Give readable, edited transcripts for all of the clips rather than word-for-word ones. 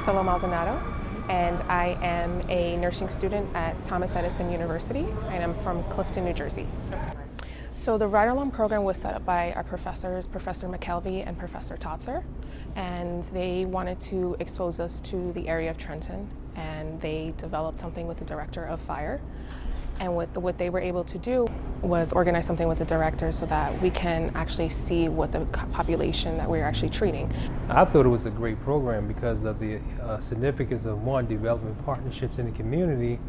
Priscilla Maldonado, and I am a nursing student at Edison State University, and I'm from Clifton, New Jersey. So the ride-along program was set up by our professors, Professor McKelvey and Professor Totzer, and they wanted to expose us to the area of Trenton, and they developed something with the director of fire. And what they were able to do was organize something with the director so that we can actually see what the population that we're actually treating. I thought it was a great program because of the significance of, one, developing partnerships in the community,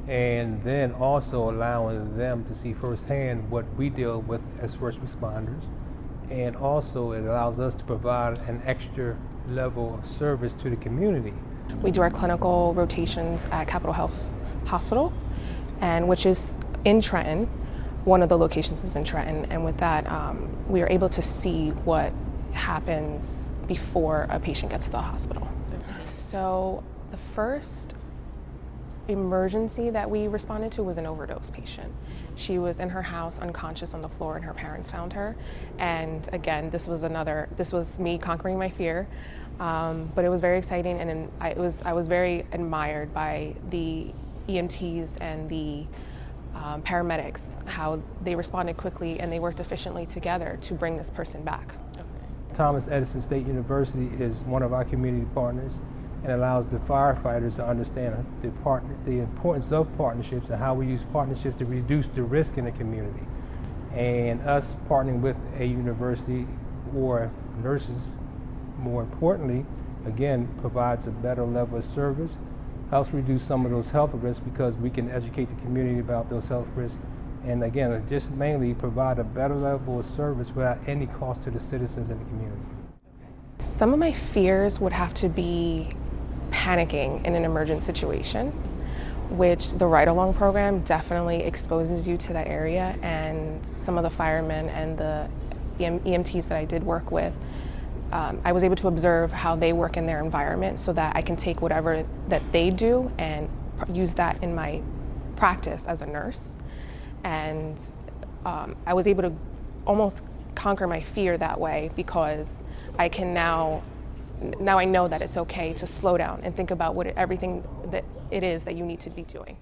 and then also allowing them to see firsthand what we deal with as first responders. And also it allows us to provide an extra level of service to the community. We do our clinical rotations at Capitol Health Hospital, and which is in Trenton. One of the locations is in Trenton, and with that we are able to see what happens before a patient gets to the hospital. So the first emergency that we responded to was an overdose patient. She was in her house unconscious on the floor, and her parents found her. And again, this was me conquering my fear, but it was very exciting, and I was very admired by the EMTs and the paramedics, how they responded quickly and they worked efficiently together to bring this person back. Edison State University is one of our community partners and allows the firefighters to understand the importance of partnerships and how we use partnerships to reduce the risk in the community. And us partnering with a university or nurses, more importantly, again, provides a better level of service, helps reduce some of those health risks because we can educate the community about those health risks, and again, just mainly provide a better level of service without any cost to the citizens in the community. Some of my fears would have to be panicking in an emergent situation, which the ride-along program definitely exposes you to that area, and some of the firemen and the EMTs that I did work with, I was able to observe how they work in their environment so that I can take whatever that they do and use that in my practice as a nurse. And I was able to almost conquer my fear that way because I can now I know that it's okay to slow down and think about everything that it is that you need to be doing.